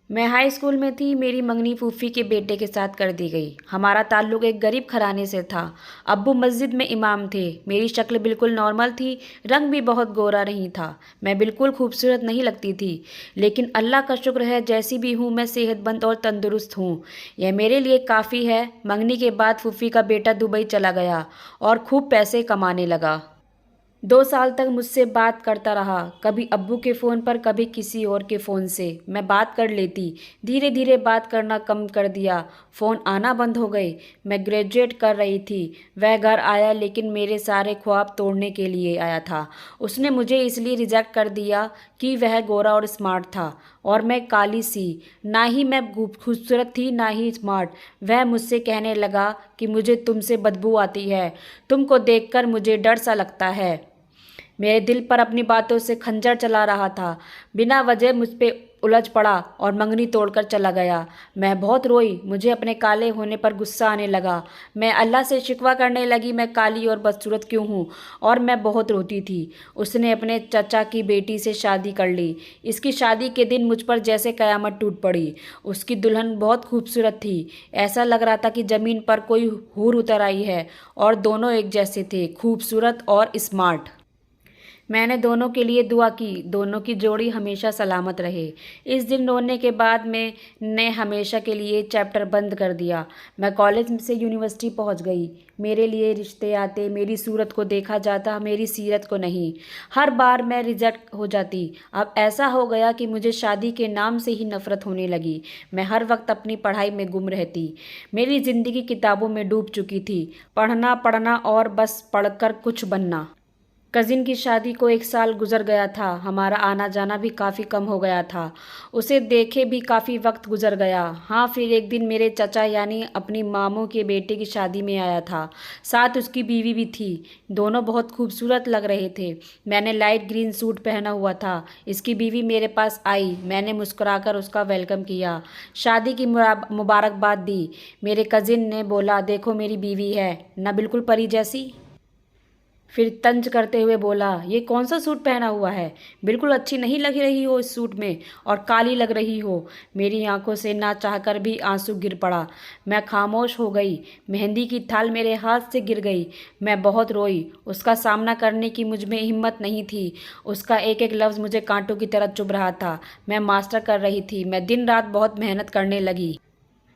मैं high school में थी। मेरी मंगनी फूफी के बेटे के साथ कर दी गई। हमारा ताल्लुक एक गरीब घराने से था। अब्बू मस्जिद में इमाम थे। मेरी शक्ल बिल्कुल नॉर्मल थी। रंग भी बहुत गोरा नहीं था। मैं बिल्कुल खूबसूरत नहीं लगती थी, लेकिन अल्लाह का शुक्र है जैसी भी हूँ मैं सेहतमंद और तंदुरुस्त हूँ। यह मेरे लिए काफ़ी है। मंगनी के बाद फूफी का बेटा दुबई चला गया और खूब पैसे कमाने लगा। 2 साल तक मुझसे बात करता रहा, कभी अब्बू के फ़ोन पर, कभी किसी और के फ़ोन से। मैं बात कर लेती। धीरे धीरे बात करना कम कर दिया। फ़ोन आना बंद हो गए। मैं ग्रेजुएट कर रही थी। वह घर आया, लेकिन मेरे सारे ख्वाब तोड़ने के लिए आया था। उसने मुझे इसलिए रिजेक्ट कर दिया कि वह गोरा और स्मार्ट था और मैं काली सी। ना ही मैं खूबसूरत थी, ना ही स्मार्ट। वह मुझसे कहने लगा कि मुझे तुमसे बदबू आती है, तुमको देखकर मुझे डर सा लगता है। मेरे दिल पर अपनी बातों से खंजर चला रहा था। बिना वजह मुझ पे उलझ पड़ा और मंगनी तोड़कर चला गया। मैं बहुत रोई। मुझे अपने काले होने पर गुस्सा आने लगा। मैं अल्लाह से शिकवा करने लगी, मैं काली और बदसूरत क्यों हूँ, और मैं बहुत रोती थी। उसने अपने चचा की बेटी से शादी कर ली। इसकी शादी के दिन मुझ पर जैसे कयामत टूट पड़ी। उसकी दुल्हन बहुत खूबसूरत थी। ऐसा लग रहा था कि ज़मीन पर कोई हूर उतर आई है, और दोनों एक जैसे थे, खूबसूरत और स्मार्ट। मैंने दोनों के लिए दुआ की, दोनों की जोड़ी हमेशा सलामत रहे। इस दिन रोने के बाद मैंने हमेशा के लिए चैप्टर बंद कर दिया। मैं कॉलेज से यूनिवर्सिटी पहुंच गई। मेरे लिए रिश्ते आते, मेरी सूरत को देखा जाता, मेरी सीरत को नहीं। हर बार मैं रिजेक्ट हो जाती। अब ऐसा हो गया कि मुझे शादी के नाम से ही नफरत होने लगी। मैं हर वक्त अपनी पढ़ाई में गुम रहती। मेरी ज़िंदगी किताबों में डूब चुकी थी। पढ़ना पढ़ना और बस पढ़कर कुछ बनना। कज़िन की शादी को 1 साल गुजर गया था। हमारा आना जाना भी काफ़ी कम हो गया था। उसे देखे भी काफ़ी वक्त गुजर गया। हाँ, फिर एक दिन मेरे चचा यानी अपनी मामू के बेटे की शादी में आया था। साथ उसकी बीवी भी थी। दोनों बहुत खूबसूरत लग रहे थे। मैंने लाइट ग्रीन सूट पहना हुआ था। इसकी बीवी मेरे पास आई। मैंने मुस्कुराकर उसका वेलकम किया, शादी की मुबारकबाद दी। मेरे कज़िन ने बोला, देखो मेरी बीवी है ना, बिल्कुल परी जैसी। फिर तंज करते हुए बोला, ये कौन सा सूट पहना हुआ है, बिल्कुल अच्छी नहीं लग रही हो इस सूट में, और काली लग रही हो। मेरी आंखों से ना चाहकर भी आंसू गिर पड़ा। मैं खामोश हो गई। मेहंदी की थाल मेरे हाथ से गिर गई। मैं बहुत रोई। उसका सामना करने की मुझ में हिम्मत नहीं थी। उसका एक एक लफ्ज़ मुझे कांटों की तरह चुभ रहा था। मैं मास्टर कर रही थी। मैं दिन रात बहुत मेहनत करने लगी।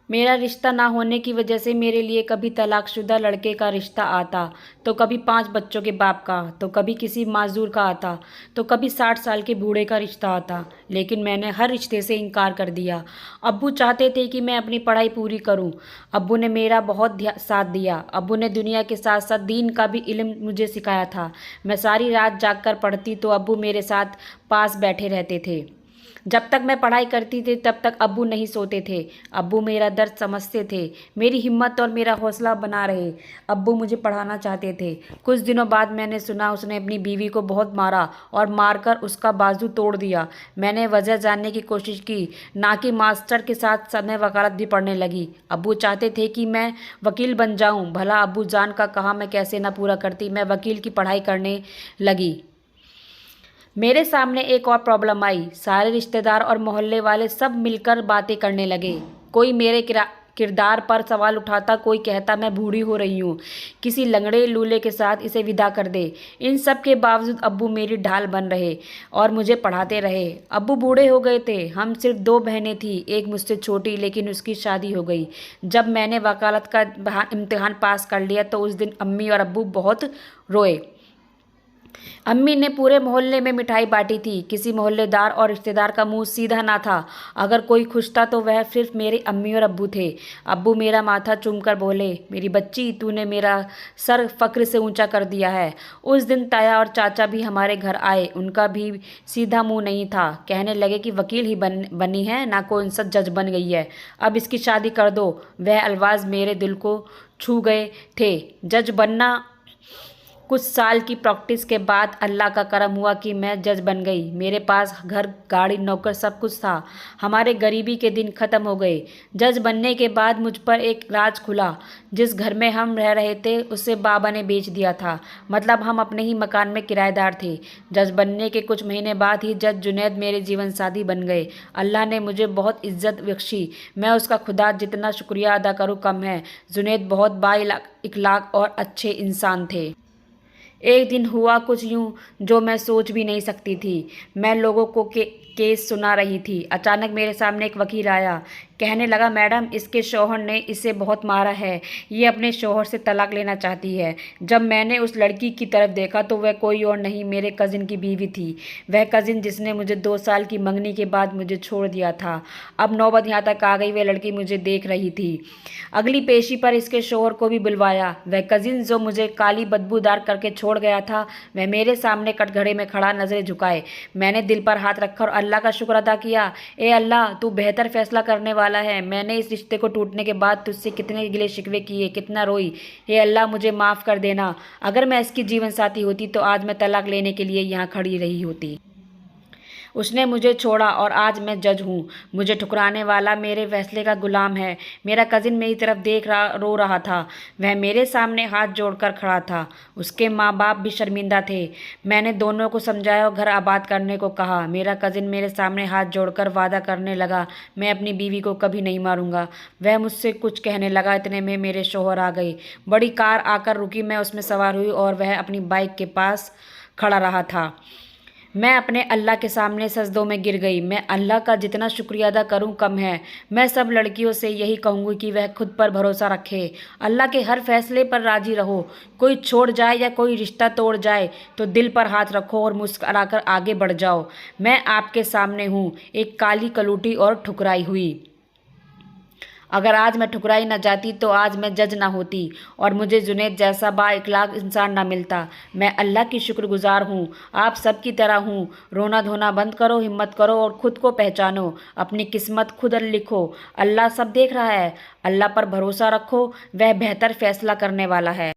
मेरा रिश्ता ना होने की वजह से मेरे लिए कभी तलाकशुदा लड़के का रिश्ता आता, तो कभी 5 बच्चों के बाप का, तो कभी किसी माजूर का आता, तो कभी 60 साल के बूढ़े का रिश्ता आता। लेकिन मैंने हर रिश्ते से इनकार कर दिया। अब्बू चाहते थे कि मैं अपनी पढ़ाई पूरी करूं। अब्बू ने मेरा बहुत साथ दिया। अब्बू ने दुनिया के साथ साथ दीन का भी इल्म मुझे सिखाया था। मैं सारी रात जागकर पढ़ती तो अब्बू मेरे साथ पास बैठे रहते थे। जब तक मैं पढ़ाई करती थी तब तक अब्बू नहीं सोते थे। अब्बू मेरा दर्द समझते थे, मेरी हिम्मत और मेरा हौसला बना रहे। अब्बू मुझे पढ़ाना चाहते थे। कुछ दिनों बाद मैंने सुना उसने अपनी बीवी को बहुत मारा और मारकर उसका बाजू तोड़ दिया। मैंने वजह जानने की कोशिश की, ना कि मास्टर के साथ साथ मैं वकालत भी पढ़ने लगी। अब्बू चाहते थे कि मैं वकील बन जाऊं। भला अब्बू जान का कहा मैं कैसे ना पूरा करती। मैं वकील की पढ़ाई करने लगी। मेरे सामने एक और प्रॉब्लम आई। सारे रिश्तेदार और मोहल्ले वाले सब मिलकर बातें करने लगे। कोई मेरे किरदार पर सवाल उठाता, कोई कहता मैं बूढ़ी हो रही हूँ, किसी लंगड़े लूले के साथ इसे विदा कर दे। इन सब के बावजूद अब्बू मेरी ढाल बन रहे और मुझे पढ़ाते रहे। अब्बू बूढ़े हो गए थे। हम सिर्फ 2 बहनें थी, एक मुझसे छोटी, लेकिन उसकी शादी हो गई। जब मैंने वकालत का इम्तिहान पास कर लिया तो उस दिन अम्मी और अब्बू बहुत रोए। अम्मी ने पूरे मोहल्ले में मिठाई बांटी थी। किसी मोहल्लेदार और रिश्तेदार का मुंह सीधा ना था। अगर कोई खुश था तो वह सिर्फ मेरे अम्मी और अब्बू थे। अब्बू मेरा माथा चूमकर बोले, मेरी बच्ची, तूने मेरा सर फक्र से ऊंचा कर दिया है। उस दिन ताया और चाचा भी हमारे घर आए। उनका भी सीधा मुंह नहीं था। कहने लगे कि वकील ही बनी है, ना कोई सा जज बन गई है। अब इसकी शादी कर दो। वह अल्फाज मेरे दिल को छू गए थे। जज बनना कुछ साल की प्रैक्टिस के बाद अल्लाह का करम हुआ कि मैं जज बन गई। मेरे पास घर, गाड़ी, नौकर सब कुछ था। हमारे गरीबी के दिन ख़त्म हो गए। जज बनने के बाद मुझ पर एक राज खुला। जिस घर में हम रह रहे थे उसे बाबा ने बेच दिया था। मतलब हम अपने ही मकान में किराएदार थे। जज बनने के कुछ महीने बाद ही जज जुनैद मेरे जीवन साथी बन गए। अल्लाह ने मुझे बहुत इज्जत बख्शी। मैं उसका खुदा जितना शुक्रिया अदा करूँ कम है। जुनैद बहुत बाइखलाक और अच्छे इंसान थे। एक दिन हुआ कुछ यूं जो मैं सोच भी नहीं सकती थी। मैं लोगों को केस सुना रही थी। अचानक मेरे सामने एक वकील आया। कहने लगा, मैडम, इसके शौहर ने इसे बहुत मारा है। ये अपने शौहर से तलाक लेना चाहती है। जब मैंने उस लड़की की तरफ देखा तो वह कोई और नहीं, मेरे कज़िन की बीवी थी। वह कज़िन जिसने मुझे 2 साल की मंगनी के बाद मुझे छोड़ दिया था। अब नौबत यहाँ तक आ गई, वह लड़की मुझे देख रही थी। अगली पेशी पर इसके शौहर को भी बुलवाया। वह कज़िन जो मुझे काली बदबूदार करके छोड़ गया था, वह मेरे सामने कटघरे में खड़ा नजरें झुकाए। मैंने दिल पर हाथ रखा और अल्लाह का शुक्र अदा किया। ए अल्लाह, तू बेहतर फैसला करने वाला है। मैंने इस रिश्ते को टूटने के बाद तुझसे कितने गिले शिकवे किए, कितना रोई। हे अल्लाह, मुझे माफ़ कर देना। अगर मैं इसकी जीवन साथी होती तो आज मैं तलाक लेने के लिए यहाँ खड़ी रही होती। उसने मुझे छोड़ा और आज मैं जज हूँ। मुझे ठुकराने वाला मेरे फैसले का गुलाम है। मेरा कज़िन मेरी तरफ रो रहा था। वह मेरे सामने हाथ जोड़कर खड़ा था। उसके माँ बाप भी शर्मिंदा थे। मैंने दोनों को समझाया और घर आबाद करने को कहा। मेरा कज़िन मेरे सामने हाथ जोड़कर वादा करने लगा, मैं अपनी बीवी को कभी नहीं मारूंगा। वह मुझसे कुछ कहने लगा, इतने में मेरे शौहर आ गई। बड़ी कार आकर रुकी। मैं उसमें सवार हुई और वह अपनी बाइक के पास खड़ा रहा था। मैं अपने अल्लाह के सामने सजदों में गिर गई। मैं अल्लाह का जितना शुक्रिया अदा करूं कम है। मैं सब लड़कियों से यही कहूँगी कि वह खुद पर भरोसा रखे। अल्लाह के हर फैसले पर राजी रहो। कोई छोड़ जाए या कोई रिश्ता तोड़ जाए तो दिल पर हाथ रखो और मुस्कुराकर आगे बढ़ जाओ। मैं आपके सामने हूँ, एक काली कलूटी और ठुकराई हुई। अगर आज मैं ठुकराई न जाती तो आज मैं जज ना होती और मुझे जुनैद जैसा बाइखलाक इंसान ना मिलता। मैं अल्लाह की शुक्रगुजार हूँ। आप सब की तरह हूँ। रोना धोना बंद करो, हिम्मत करो और खुद को पहचानो। अपनी किस्मत खुद लिखो। अल्लाह सब देख रहा है। अल्लाह पर भरोसा रखो, वह बेहतर फैसला करने वाला है।